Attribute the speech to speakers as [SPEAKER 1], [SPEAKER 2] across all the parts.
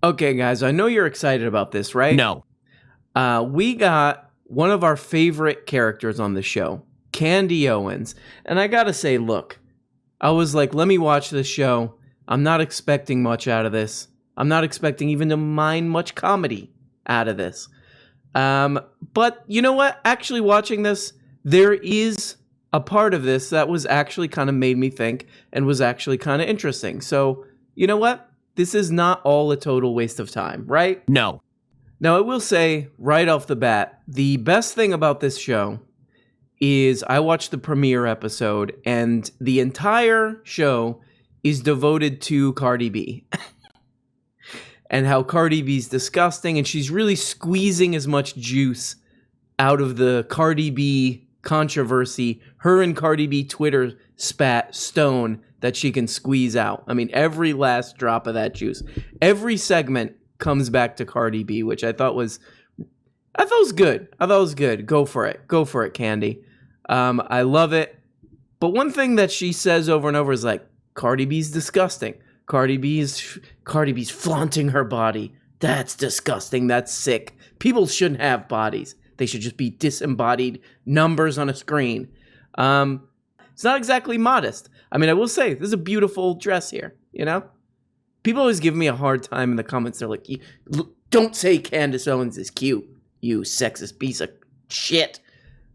[SPEAKER 1] Okay, guys, I know you're excited about this, right?
[SPEAKER 2] No.
[SPEAKER 1] We got one of our favorite characters on the show, Candy Owens. And I gotta say, look, I was like, let me watch this show. I'm not expecting much out of this. I'm not expecting even to mind much comedy out of this. But you know what? Actually watching this, there is a part of this that was actually kind of made me think and was actually kind of interesting. So, you know what? This is not all a total waste of time, right?
[SPEAKER 2] No.
[SPEAKER 1] Now, I will say right off the bat, the best thing about this show is I watched the premiere episode, and the entire show is devoted to Cardi B. And how Cardi B's disgusting, and she's really squeezing as much juice out of the Cardi B controversy, her and Cardi B Twitter spat stone that she can squeeze out. I mean, every last drop of that juice. Every segment comes back to Cardi B, which I thought was good. I thought it was good. Go for it. Go for it, Candy. I love it. But one thing that she says over and over is like, Cardi B's disgusting. Cardi B's flaunting her body. That's disgusting. That's sick. People shouldn't have bodies. They should just be disembodied numbers on a screen. It's not exactly modest. I mean, I will say, this is a beautiful dress here, you know? People always give me a hard time in the comments. They're like, don't say Candace Owens is cute, you sexist piece of shit.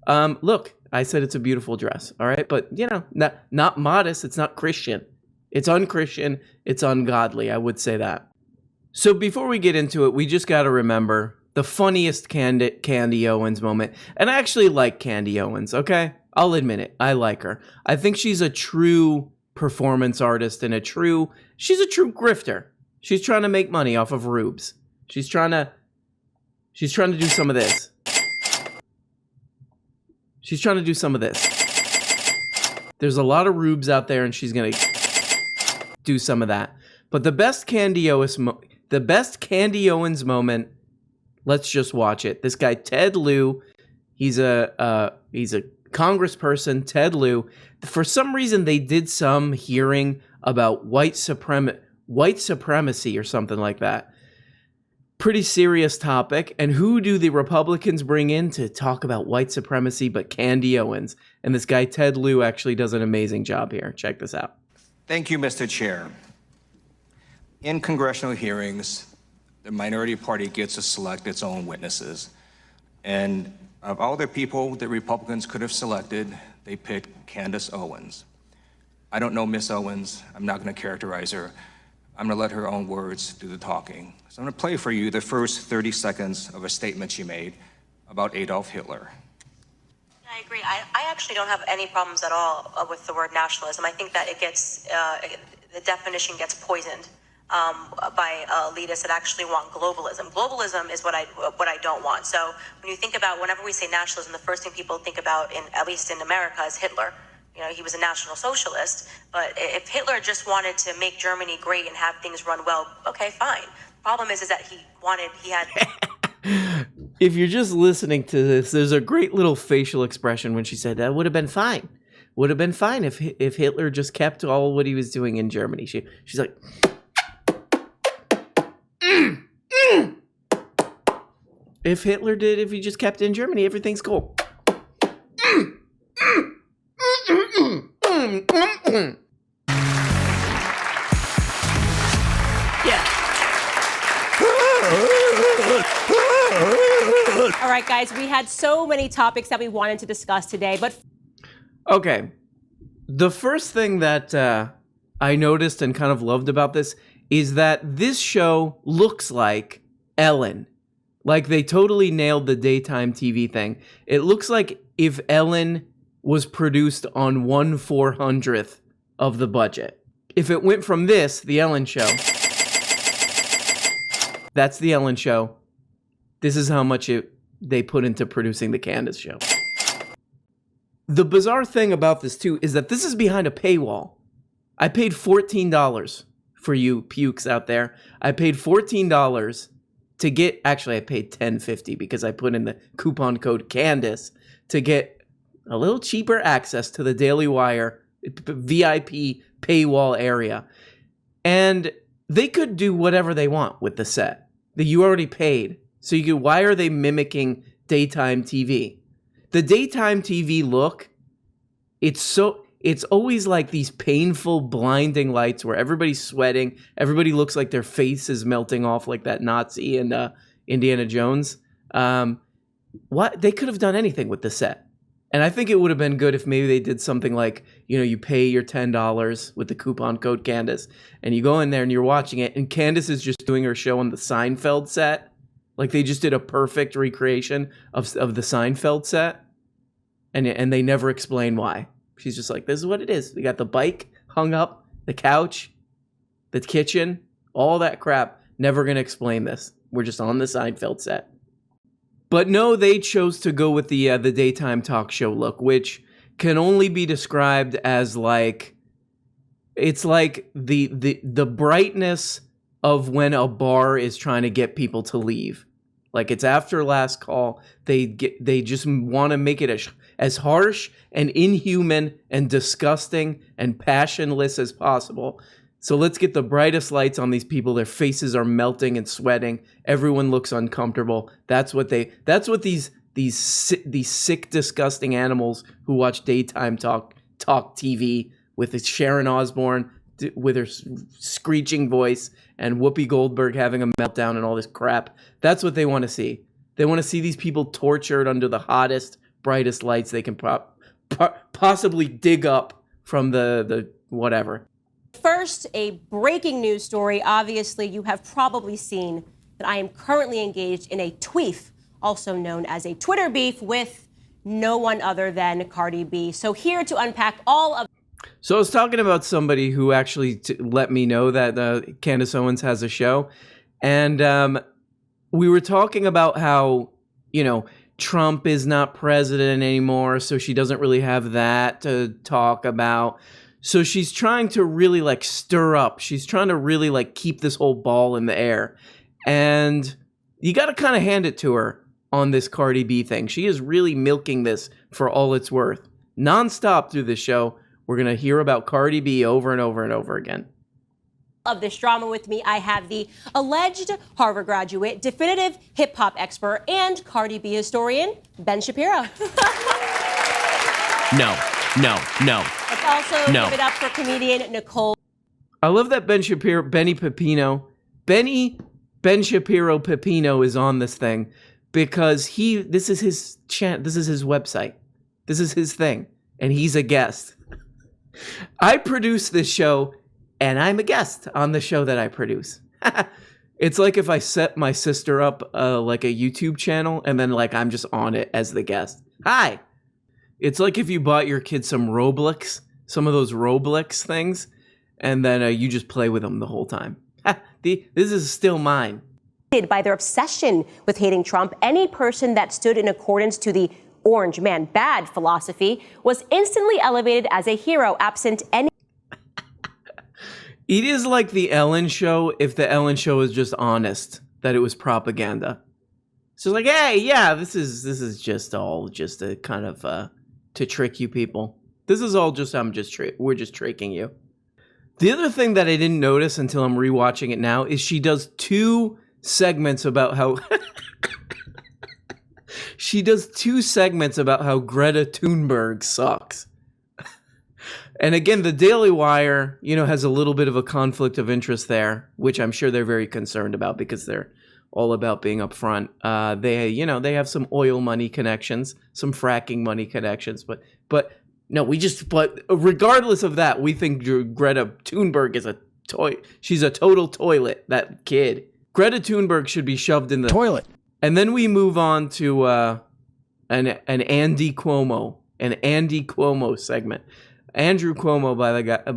[SPEAKER 1] Look, I said it's a beautiful dress, all right? But, you know, not modest. It's not Christian. It's unchristian. It's ungodly. I would say that. So before we get into it, we just got to remember the funniest Candy Owens moment. And I actually like Candy Owens, okay? I'll admit it. I like her. I think she's a true performance artist and she's a true grifter. She's trying to make money off of rubes. She's trying to do some of this. She's trying to do some of this. There's a lot of rubes out there, and she's going to do some of that. But the best Candy Owens moment, let's just watch it. This guy, Ted Lieu, he's a congressperson, Ted Lieu. For some reason, they did some hearing about white supremacy or something like that. Pretty serious topic. And who do the Republicans bring in to talk about white supremacy but Candy Owens? And this guy, Ted Lieu, actually does an amazing job here. Check this out.
[SPEAKER 3] Thank you, Mr. Chair. In congressional hearings, the minority party gets to select its own witnesses. And of all the people that Republicans could have selected, they picked Candace Owens. I don't know Miss Owens. I'm not going to characterize her. I'm going to let her own words do the talking. So I'm going to play for you the first 30 seconds of a statement she made about Adolf Hitler.
[SPEAKER 4] I agree. I actually don't have any problems at all with the word nationalism. I think that it gets, the definition gets poisoned by elitists that actually want globalism. Globalism is what I don't want. So when you think about, whenever we say nationalism, the first thing people think about, at least in America, is Hitler. You know, he was a National Socialist, but if Hitler just wanted to make Germany great and have things run well, okay, fine. Problem is that he had...
[SPEAKER 1] If you're just listening to this, there's a great little facial expression when she said, that would have been fine. Would have been fine if Hitler just kept all what he was doing in Germany. She's like... If he just kept in Germany, everything's cool. Yeah.
[SPEAKER 5] All right, guys, we had so many topics that we wanted to discuss today, but...
[SPEAKER 1] Okay. The first thing that I noticed and kind of loved about this is that this show looks like Ellen. Like, they totally nailed the daytime TV thing. It looks like if Ellen was produced on 1/400th of the budget. If it went from this, the Ellen Show, that's the Ellen Show. This is how much they put into producing the Candace Show. The bizarre thing about this, too, is that this is behind a paywall. I paid $14 for you pukes out there. I paid $14 to get, actually I paid $10.50 because I put in the coupon code Candace to get a little cheaper access to the Daily Wire VIP paywall area. And they could do whatever they want with the set that you already paid. So why are they mimicking daytime TV? The daytime TV look, it's always like these painful, blinding lights where everybody's sweating. Everybody looks like their face is melting off like that Nazi in Indiana Jones. What they could have done anything with the set. And I think it would have been good if maybe they did something like, you pay your $10 with the coupon code Candace, and you go in there and you're watching it, and Candace is just doing her show on the Seinfeld set. Like they just did a perfect recreation of the Seinfeld set, and they never explain why. She's just like, this is what it is. We got the bike hung up, the couch, the kitchen, all that crap. Never going to explain this. We're just on the Seinfeld set. But no, they chose to go with the daytime talk show look, which can only be described as like, it's like the brightness of when a bar is trying to get people to leave. Like it's after last call. They just want to make it as harsh and inhuman and disgusting and passionless as possible. So let's get the brightest lights on these people. Their faces are melting and sweating. Everyone looks uncomfortable. That's what these sick, disgusting animals who watch daytime talk TV with its Sharon Osbourne with her screeching voice and Whoopi Goldberg having a meltdown and all this crap. That's what they want to see. They want to see these people tortured under the hottest, brightest lights they can possibly dig up from the whatever.
[SPEAKER 5] First, a breaking news story. Obviously, you have probably seen that I am currently engaged in a tweef, also known as a Twitter beef, with no one other than Cardi B. So here to unpack all of...
[SPEAKER 1] So I was talking about somebody who actually let me know that Candace Owens has a show. And we were talking about how, Trump is not president anymore, so she doesn't really have that to talk about. So she's trying to really stir up. She's trying to really keep this whole ball in the air. And you got to kind of hand it to her on this Cardi B thing. She is really milking this for all it's worth. Nonstop through the show, we're going to hear about Cardi B over and over and over again.
[SPEAKER 5] Of this drama with me, I have the alleged Harvard graduate, definitive hip hop expert, and Cardi B historian, Ben Shapiro.
[SPEAKER 1] No.
[SPEAKER 5] Let's also give it up for comedian Nicole.
[SPEAKER 1] I love that Ben Shapiro Pepino is on this thing because this is his website. This is his thing, and he's a guest. I produce this show, and I'm a guest on the show that I produce. It's like if I set my sister up like a YouTube channel, and then I'm just on it as the guest. Hi. It's like if you bought your kid some Roblox, some of those Roblox things, and then you just play with them the whole time. This is still mine.
[SPEAKER 5] By their obsession with hating Trump, any person that stood in accordance to the orange man bad philosophy was instantly elevated as a hero, absent any...
[SPEAKER 1] It is like the Ellen Show if the Ellen Show is just honest that it was propaganda. So it's hey, yeah, this is just a kind of to trick you people. This is all just we're just tricking you. The other thing that I didn't notice until I'm rewatching it now is she does two segments about how Greta Thunberg sucks. And again, the Daily Wire, has a little bit of a conflict of interest there, which I'm sure they're very concerned about because they're all about being upfront. They have some oil money connections, some fracking money connections, but regardless of that, we think Greta Thunberg is she's a total toilet, that kid. Greta Thunberg should be shoved in the toilet. And then we move on to an Andy Cuomo segment. Andrew Cuomo,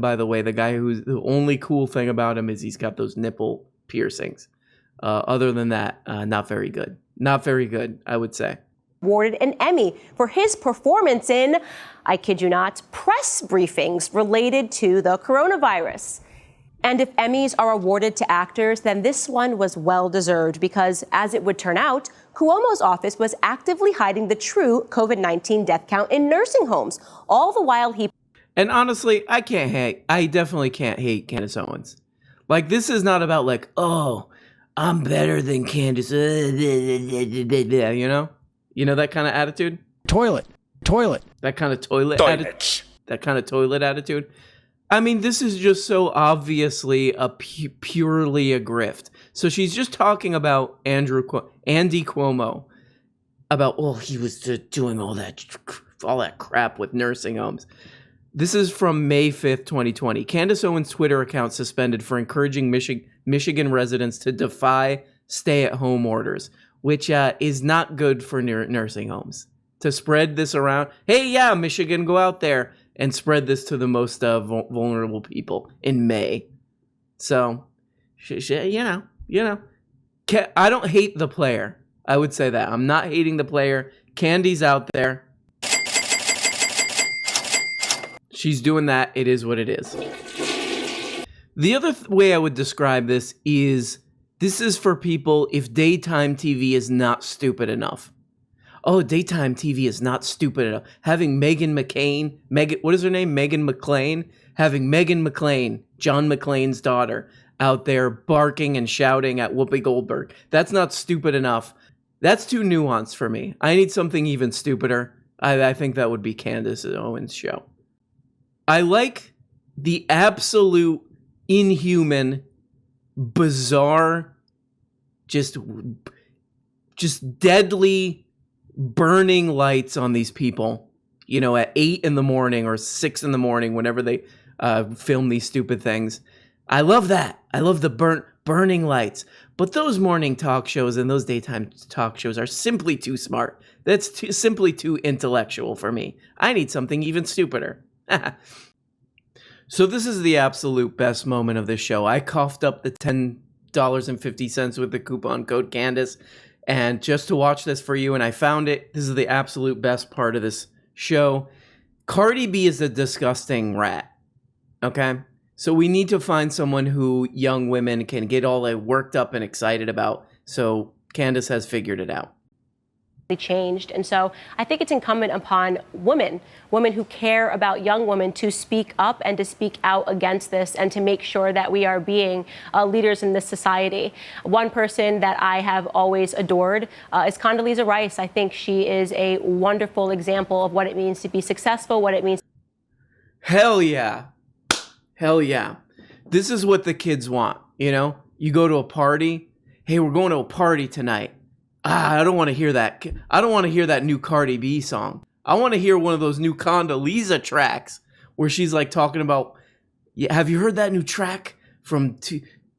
[SPEAKER 1] by the way, the guy who's the only cool thing about him is he's got those nipple piercings. Other than that, not very good. Not very good, I would say.
[SPEAKER 5] Awarded an Emmy for his performance in, I kid you not, press briefings related to the coronavirus. And if Emmys are awarded to actors, then this one was well-deserved because, as it would turn out, Cuomo's office was actively hiding the true COVID-19 death count in nursing homes, all the while he...
[SPEAKER 1] And honestly, I definitely can't hate Candace Owens. Like, this is not about like, oh, I'm better than Candace. You know? You know that kind of attitude?
[SPEAKER 2] Toilet.
[SPEAKER 1] That kind of toilet attitude. That kind of toilet attitude. I mean, this is just so obviously a purely a grift. So she's just talking about Andy Cuomo, about, well, he was doing all that crap with nursing homes. This is from May 5th, 2020. Candace Owens' Twitter account suspended for encouraging Michigan residents to defy stay-at-home orders, which is not good for nursing homes. To spread this around, hey, yeah, Michigan, go out there and spread this to the most vulnerable people in May. So, you know. I don't hate the player. I would say that. I'm not hating the player. Candy's out there. She's doing that. It is what it is. The other way I would describe this is for people if daytime TV is not stupid enough. Oh, daytime TV is not stupid enough. Having what is her name? Meghan McClain? Having Meghan McClain, John McClane's daughter, out there barking and shouting at Whoopi Goldberg. That's not stupid enough. That's too nuanced for me. I need something even stupider. I think that would be Candace Owens' show. I like the absolute inhuman, bizarre, just deadly burning lights on these people, you know, at 8 in the morning or 6 in the morning, whenever they film these stupid things. I love that. I love the burning lights. But those morning talk shows and those daytime talk shows are simply too smart. That's simply too intellectual for me. I need something even stupider. So this is the absolute best moment of this show. I coughed up the $10.50 with the coupon code Candace, and just to watch this for you, and I found it. This is the absolute best part of this show. Cardi B is a disgusting rat, okay? So we need to find someone who young women can get all worked up and excited about. So Candace has figured it out.
[SPEAKER 5] Changed. And so I think it's incumbent upon women who care about young women to speak up and to speak out against this and to make sure that we are being leaders in this society. One person that I have always adored is Condoleezza Rice. I think she is a wonderful example of what it means to be successful, what it means.
[SPEAKER 1] Hell yeah. Hell yeah. This is what the kids want, you know? You go to a party. Hey, we're going to a party tonight. I don't want to hear that. I don't want to hear that new Cardi B song. I want to hear one of those new Condoleezza tracks where she's like talking about, yeah, have you heard that new track from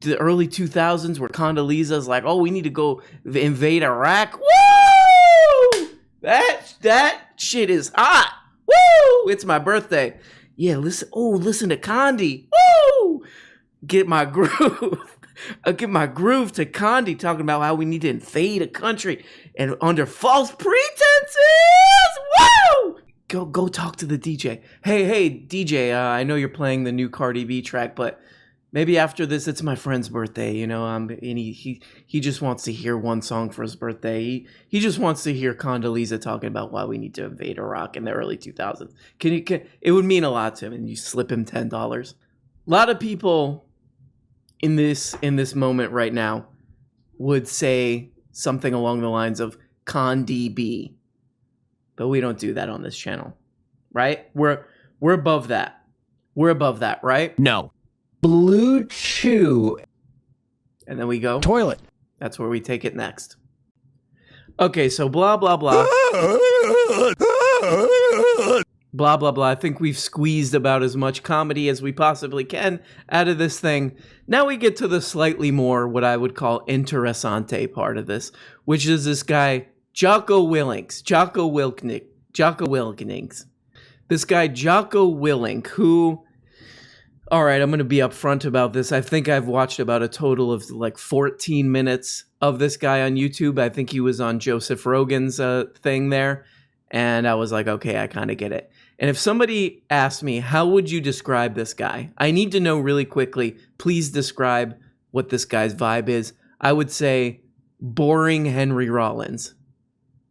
[SPEAKER 1] the early 2000s where Condoleezza's like, oh, we need to go invade Iraq? Woo! That shit is hot. Woo! It's my birthday. Yeah, listen to Condi. Woo! Get my groove. Get my groove to Condi talking about how we need to invade a country and under false pretenses. Woo! Go talk to the DJ. Hey, DJ, I know you're playing the new Cardi B track, but maybe after this, it's my friend's birthday, you know, and he just wants to hear one song for his birthday. He just wants to hear Condoleezza talking about why we need to invade Iraq in the early 2000s. It would mean a lot to him, and you slip him $10. A lot of people in this moment right now would say something along the lines of Condi B, but we don't do that on this channel, right? We're above that. We're above that, right?
[SPEAKER 2] No. Blue Chew.
[SPEAKER 1] And then we go
[SPEAKER 2] Toilet.
[SPEAKER 1] That's where we take it next. Okay, so blah blah blah. Blah, blah, blah. I think we've squeezed about as much comedy as we possibly can out of this thing. Now we get to the slightly more, what I would call, interessante part of this, which is this guy, Jocko Willink. This guy, Jocko Willink, who, all right, I'm going to be upfront about this. I think I've watched about a total of like 14 minutes of this guy on YouTube. I think he was on Joseph Rogan's thing there. And I was like, okay, I kind of get it. And if somebody asked me, how would you describe this guy? I need to know really quickly. Please describe what this guy's vibe is. I would say boring Henry Rollins.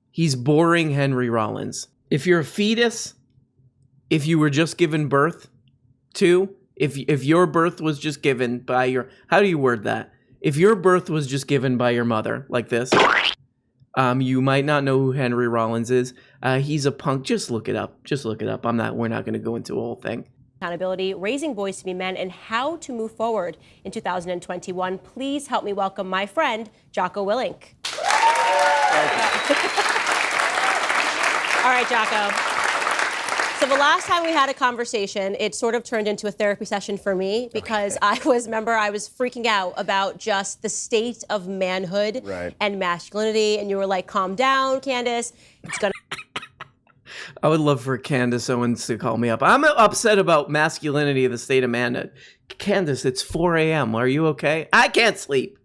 [SPEAKER 1] He's boring Henry Rollins. If you're a fetus, if you were just given birth to, If your birth was just given by your, how do you word that? If your birth was just given by your mother like this, you might not know who Henry Rollins is. He's a punk. Just look it up. We're not going to go into a whole thing.
[SPEAKER 5] Accountability, raising boys to be men, and how to move forward in 2021. Please help me welcome my friend, Jocko Willink. All right, Jocko. So the last time we had a conversation, it sort of turned into a therapy session for me because I was freaking out about just the state of manhood and masculinity. And you were like, calm down, Candace. It's going to...
[SPEAKER 1] I would love for Candace Owens to call me up. I'm upset about masculinity of the state of manhood. Candace, it's 4 a.m. Are you okay? I can't sleep.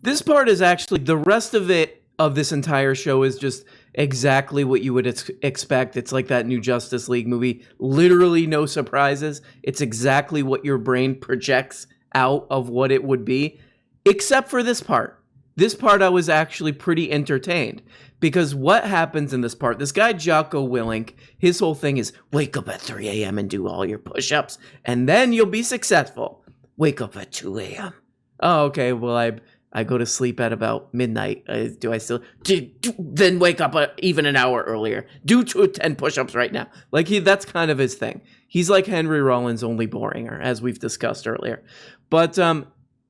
[SPEAKER 1] This part is actually, the rest of it, of this entire show is just exactly what you would expect. It's like that new Justice League movie. Literally no surprises. It's exactly what your brain projects out of what it would be, except for this part. This part I was actually pretty entertained because what happens in this part, this guy Jocko Willink, his whole thing is wake up at 3 a.m. and do all your push-ups and then you'll be successful. Wake up at 2 a.m. Oh, okay, well, I go to sleep at about midnight. Do I still... then wake up even an hour earlier. Do 10 push-ups right now. Like, that's kind of his thing. He's like Henry Rollins, only boringer, as we've discussed earlier. But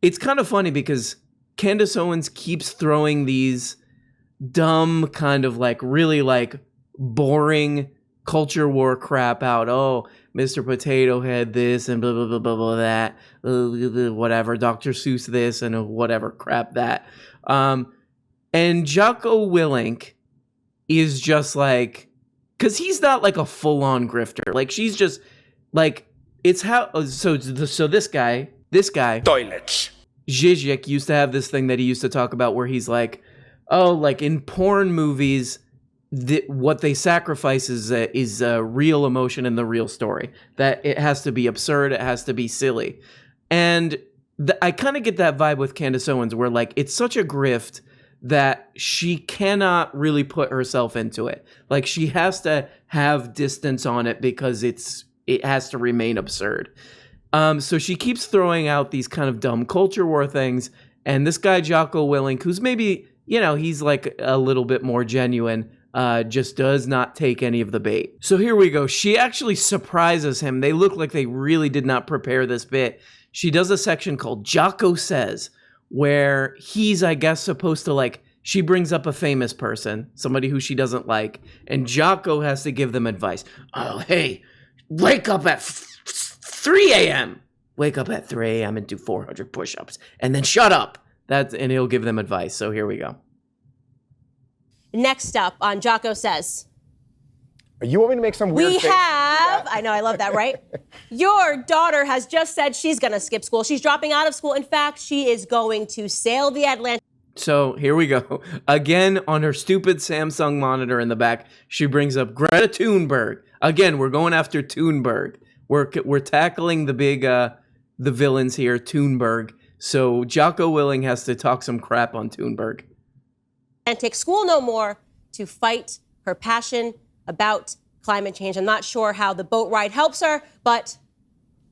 [SPEAKER 1] it's kind of funny because Candace Owens keeps throwing these dumb kind of like really like boring culture war crap out. Oh, Mr. Potato Head this and blah, blah, blah, blah, blah, that. Whatever. Dr. Seuss this and whatever crap that. And Jocko Willink is just like, because he's not like a full-on grifter. Like, she's just like, it's how, so this guy,
[SPEAKER 2] Toilets.
[SPEAKER 1] Zizek used to have this thing that he used to talk about where he's like, oh, like in porn movies, what they sacrifice is real emotion in the real story. That it has to be absurd, it has to be silly. And I kind of get that vibe with Candace Owens where like it's such a grift that she cannot really put herself into it. Like she has to have distance on it because it has to remain absurd. So she keeps throwing out these kind of dumb culture war things. And this guy, Jocko Willink, who's maybe, he's like a little bit more genuine, just does not take any of the bait. So here we go. She actually surprises him. They look like they really did not prepare this bit. She does a section called Jocko Says, where he's, I guess, supposed to like, she brings up a famous person, somebody who she doesn't like, and Jocko has to give them advice. Oh, hey, wake up at 3 a.m. Wake up at 3 a.m. and do 400 push-ups. And then shut up. And he'll give them advice. So here we go.
[SPEAKER 5] Next up on Jocko Says.
[SPEAKER 6] You want me to make some weird face?
[SPEAKER 5] I know, I love that, right? Your daughter has just said she's going to skip school. She's dropping out of school. In fact, she is going to sail the Atlantic.
[SPEAKER 1] So here we go. Again, on her stupid Samsung monitor in the back, she brings up Greta Thunberg. Again, we're going after Thunberg. We're tackling the big, the villains here, Thunberg. So Jocko Willink has to talk some crap on Thunberg.
[SPEAKER 5] And take school no more to fight her passion about climate change. I'm not sure how the boat ride helps her, but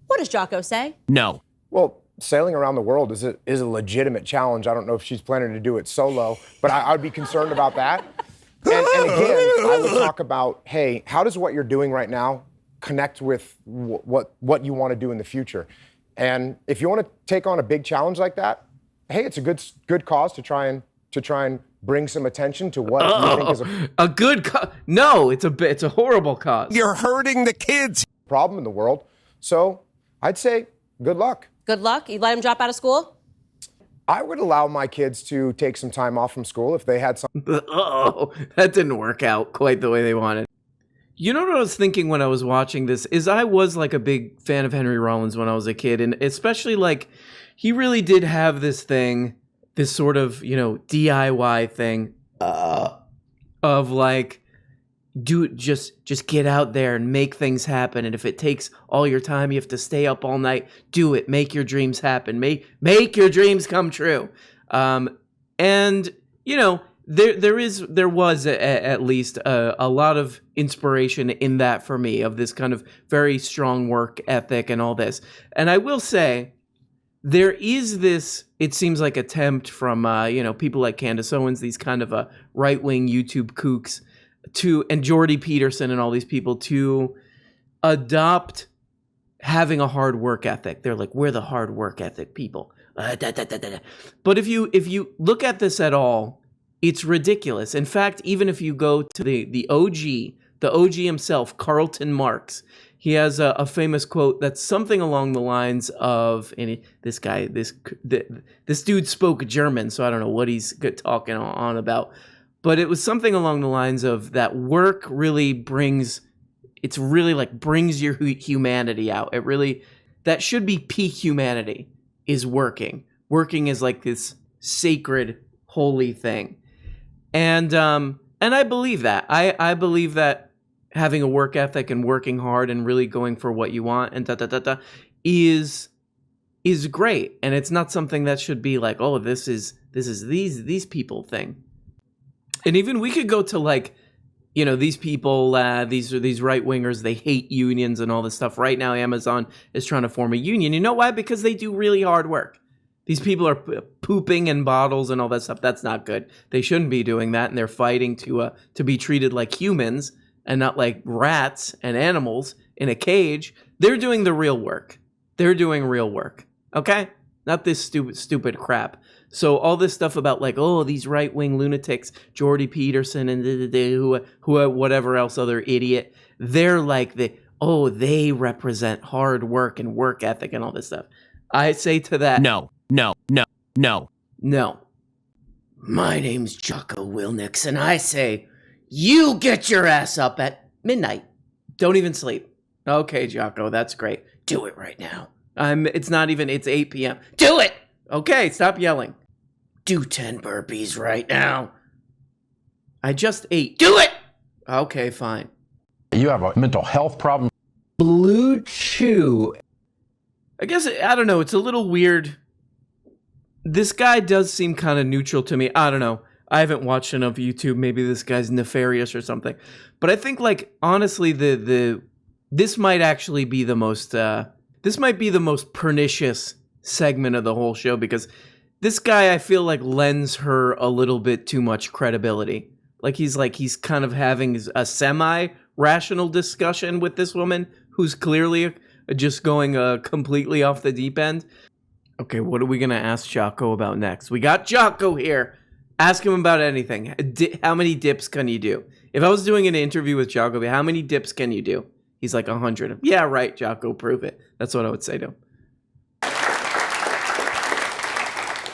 [SPEAKER 5] what does Jocko say?
[SPEAKER 2] No.
[SPEAKER 6] Well, sailing around the world is a legitimate challenge. I don't know if she's planning to do it solo, but I would be concerned about that. And again, I would talk about, hey, how does what you're doing right now connect with what you want to do in the future? And if you want to take on a big challenge like that, hey, it's a good cause to try and bring some attention to what you think is
[SPEAKER 1] a good cause. No, it's a horrible cause.
[SPEAKER 2] You're hurting the kids.
[SPEAKER 6] Problem in the world. So I'd say good luck.
[SPEAKER 5] Good luck. You let him drop out of school?
[SPEAKER 6] I would allow my kids to take some time off from school if they had some.
[SPEAKER 1] Oh, that didn't work out quite the way they wanted. You know what I was thinking when I was watching this is I was like a big fan of Henry Rollins when I was a kid, and especially like he really did have this thing, this sort of, DIY thing of like, just get out there and make things happen. And if it takes all your time, you have to stay up all night, do it. Make your dreams happen. Make your dreams come true. And, there was at least a lot of inspiration in that for me, of this kind of very strong work ethic and all this. And I will say, there is this, it seems like, attempt from people like Candace Owens, these kind of right-wing YouTube kooks, and Jordy Peterson and all these people, to adopt having a hard work ethic. They're like, we're the hard work ethic people. But if you look at this at all, it's ridiculous. In fact, even if you go to the OG himself, Carlton Marx, he has a famous quote that's something along the lines of, and this dude spoke German, so I don't know what he's talking on about, but it was something along the lines of that work really brings your humanity out. It really, that should be peak humanity, is working. Working is like this sacred, holy thing. And I believe that. I believe that having a work ethic and working hard and really going for what you want and is great. And it's not something that should be like, oh, this is these people thing. And even we could go to like, these people, these right wingers, they hate unions and all this stuff. Right now, Amazon is trying to form a union. You know why? Because they do really hard work. These people are pooping in bottles and all that stuff. That's not good. They shouldn't be doing that, and they're fighting to be treated like humans and not like rats and animals in a cage. They're doing the real work. They're doing real work. Okay? Not this stupid crap. So all this stuff about like, oh, these right-wing lunatics, Jordy Peterson and who whatever else other idiot, they're like they represent hard work and work ethic and all this stuff. I say to that,
[SPEAKER 7] No.
[SPEAKER 1] My name's Jocko Willink, and I say, you get your ass up at midnight. Don't even sleep. Okay, Jocko, that's great. Do it right now. It's 8 p.m. Do it! Okay, stop yelling. Do 10 burpees right now. I just ate. Do it! Okay, fine.
[SPEAKER 8] You have a mental health problem.
[SPEAKER 1] Blue Chew. I guess, I don't know, it's a little weird. This guy does seem kind of neutral to me. I don't know. I haven't watched enough YouTube. Maybe this guy's nefarious or something. But I think, like, honestly, this might actually be the most pernicious segment of the whole show, because this guy, I feel like, lends her a little bit too much credibility. He's kind of having a semi-rational discussion with this woman who's clearly just going completely off the deep end. Okay, what are we going to ask Jocko about next? We got Jocko here. Ask him about anything. How many dips can you do? If I was doing an interview with Jocko, how many dips can you do? He's like 100. Yeah, right, Jocko, prove it. That's what I would say to him.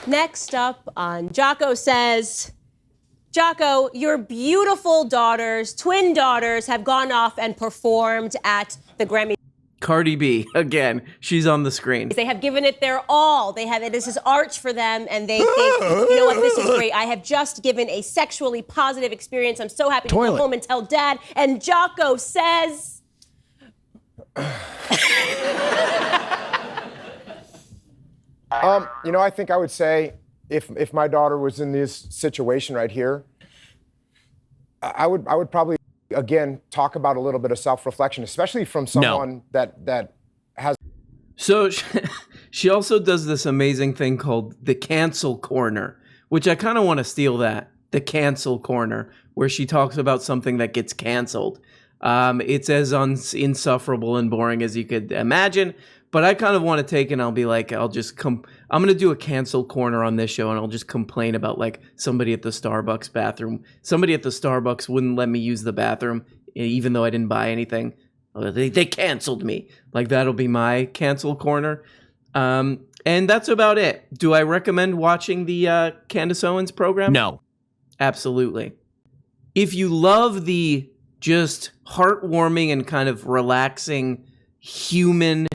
[SPEAKER 5] Next up on Jocko Says, Jocko, your beautiful daughters, twin daughters, have gone off and performed at the Grammy.
[SPEAKER 1] Cardi B, again, she's on the screen.
[SPEAKER 5] They have given it their all. This is art for them, and they think, you know what, this is great. I have just given a sexually positive experience. I'm so happy to go home and tell Dad. And Jocko says...
[SPEAKER 6] I think I would say if my daughter was in this situation right here, I would probably, again, talk about a little bit of self-reflection, especially from someone that has.
[SPEAKER 1] So she also does this amazing thing called the cancel corner, which I kind of want to steal that. The cancel corner, where she talks about something that gets canceled. It's as insufferable and boring as you could imagine, but I kind of want to take it and I'll be like, I'm going to do a cancel corner on this show, and I'll just complain about like somebody at the Starbucks bathroom. Somebody at the Starbucks wouldn't let me use the bathroom, even though I didn't buy anything. They canceled me. Like, that'll be my cancel corner. And that's about it. Do I recommend watching the Candace Owens program?
[SPEAKER 7] No.
[SPEAKER 1] Absolutely. If you love the just heartwarming and kind of relaxing, human,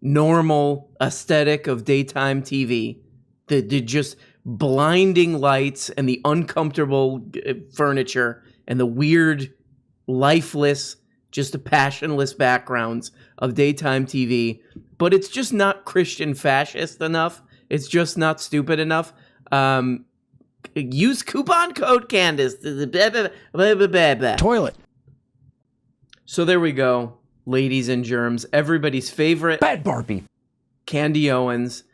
[SPEAKER 1] normal aesthetic of daytime TV, the just blinding lights and the uncomfortable furniture and the weird, lifeless, just passionless backgrounds of daytime TV, but it's just not Christian fascist enough. It's just not stupid enough. use coupon code Candace.
[SPEAKER 7] Toilet.
[SPEAKER 1] So there we go, ladies and germs. Everybody's favorite
[SPEAKER 7] Bad Barbie.
[SPEAKER 1] Candy Owens,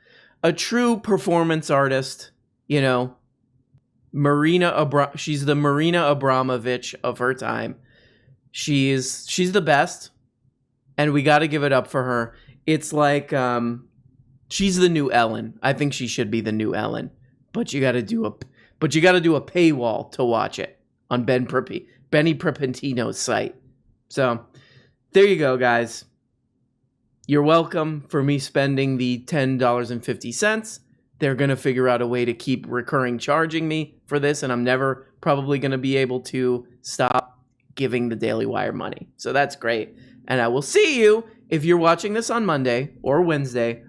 [SPEAKER 1] a true performance artist. You know, she's the Marina Abramovich of her time. She's the best, and we got to give it up for her. It's like she's the new Ellen. I think she should be the new Ellen, but you got to do a paywall to watch it on Benny Prepentino's site. So there you go, guys. You're welcome for me spending the $10.50. They're going to figure out a way to keep recurring charging me for this, and I'm never probably going to be able to stop giving the Daily Wire money. So that's great. And I will see you if you're watching this on Monday or Wednesday.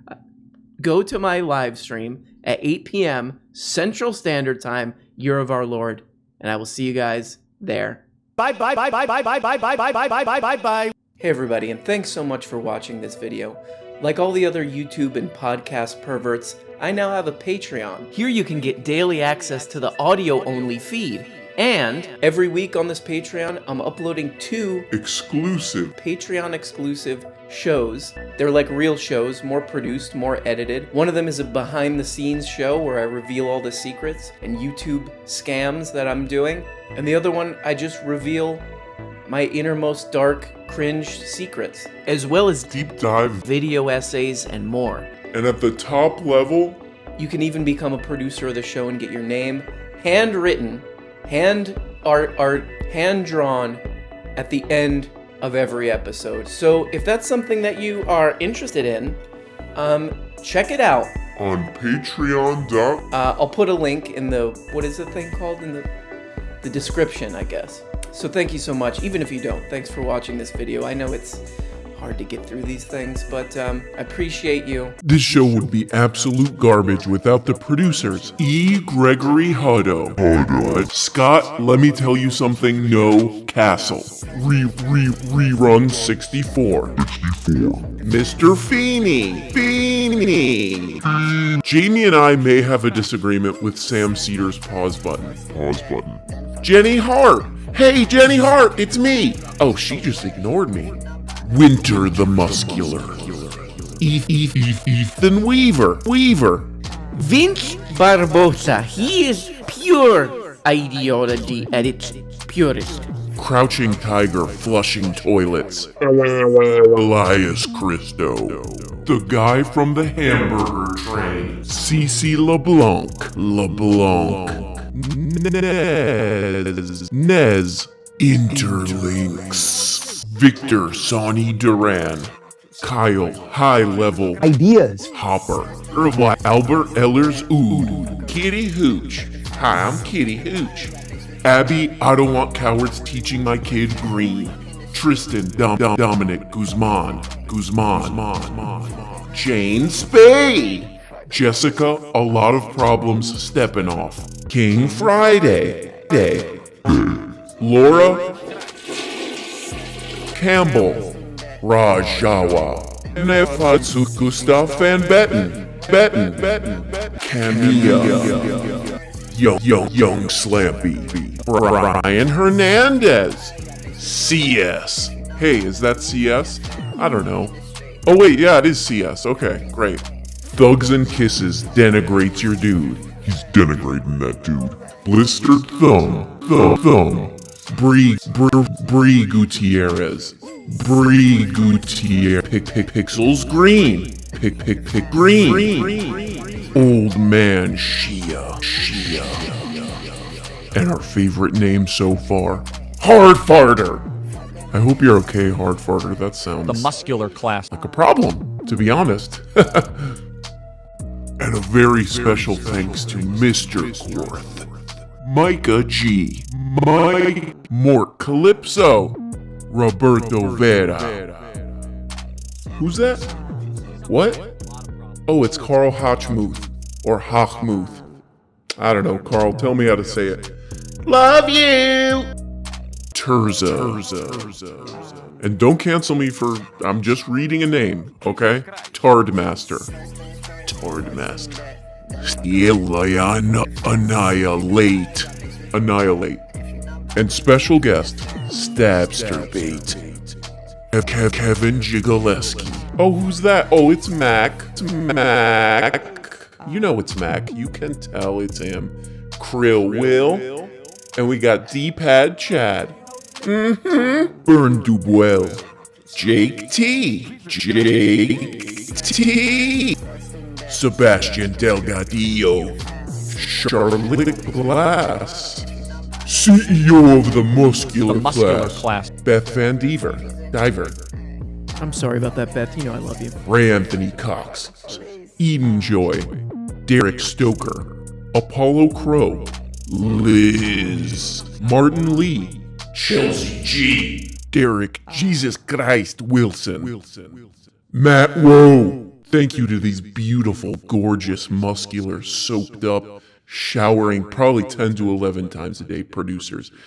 [SPEAKER 1] Go to my live stream at 8 p.m. Central Standard Time, Year of Our Lord, and I will see you guys there.
[SPEAKER 7] Bye, bye, bye, bye, bye, bye, bye, bye, bye, bye, bye, bye, bye, bye.
[SPEAKER 1] Hey everybody, and thanks so much for watching this video. Like all the other YouTube and podcast perverts, I now have a Patreon. Here you can get daily access to the audio-only feed. And every week on this Patreon, I'm uploading 2
[SPEAKER 9] exclusive
[SPEAKER 1] Patreon-exclusive shows. They're like real shows, more produced, more edited. One of them is a behind-the-scenes show where I reveal all the secrets and YouTube scams that I'm doing. And the other one, I just reveal my innermost dark, cringe secrets, as well as
[SPEAKER 9] deep dive
[SPEAKER 1] video essays and more.
[SPEAKER 9] And at the top level,
[SPEAKER 1] you can even become a producer of the show and get your name handwritten, hand art, hand drawn at the end of every episode. So if that's something that you are interested in, check it out
[SPEAKER 9] on Patreon.
[SPEAKER 1] I'll put a link in the, what is the thing called, in the description, I guess. So thank you so much, even if you don't. Thanks for watching this video. I know it's hard to get through these things, but I appreciate you.
[SPEAKER 9] This show would be absolute garbage without the producers. E. Gregory Hutto. Scott, let me tell you something, no Castle. Rerun 64. Mr. Feeney. Jamie and I may have a disagreement with Sam Cedar's pause button. Jenny Hart. Hey, Jenny Hart, it's me. Oh, she just ignored me. Winter the Muscular. Ethan Weaver.
[SPEAKER 1] Vince Barbosa. He is pure ideology at its purest.
[SPEAKER 9] Crouching Tiger flushing toilets. Elias Christo. The guy from the hamburger train. Cece LeBlanc. Nez. Interlinks. Victor Sonny Duran. Kyle High Level
[SPEAKER 7] Ideas.
[SPEAKER 9] Hopper. Albert Ellers Ood. Kitty Hooch. Hi, I'm Kitty Hooch. Abby, I don't want cowards teaching my kid green. Tristan Dominic Guzman. Jane Spade. Jessica, a lot of problems stepping off. King Friday. Laura Campbell. Rajawa. Nefatsu Gustav Van Betten. Camilla. Young Slampy. Brian Hernandez. CS. Hey, is that CS? I don't know. Oh wait, yeah, it is CS. Okay, great. Thugs and Kisses denigrates your dude. He's denigrating that dude. Blistered Thumb. Bree Gutierrez. Pixels Green. Green. Old Man Shia. And our favorite name so far, Hard Farter. I hope you're okay, Hard Farter. That sounds
[SPEAKER 7] The muscular class.
[SPEAKER 9] like a problem, to be honest. And a very special thanks to Mr. Quarth, Micah G, Mort Calypso, Roberto Vera. Who's that? What? Oh, it's Carl Hochmuth, or Hochmuth. I don't know, Carl, tell me how to say it. Love you! Terza. And don't cancel me for, I'm just reading a name, okay? Tardmaster. Annihilate. And special guest, Stabster Bait. Kevin Jigaleski. Oh, who's that? Oh, it's Mac. It's Mac. You know it's Mac. You can tell it's him. Krill Will. And we got D-Pad Chad. Burn Dubuel. Jake T. Sebastian Delgadillo. Charlotte Glass. CEO of the muscular class. Beth Van Diver.
[SPEAKER 1] I'm sorry about that, Beth. You know I love you.
[SPEAKER 9] Ray Anthony Cox. Eden Joy. Derek Stoker. Apollo Crow. Liz. Martin Lee. Chelsea G. Derek Jesus Christ Wilson. Matt Rowe. Thank you to these beautiful, gorgeous, muscular, soaked up, showering probably 10 to 11 times a day producers.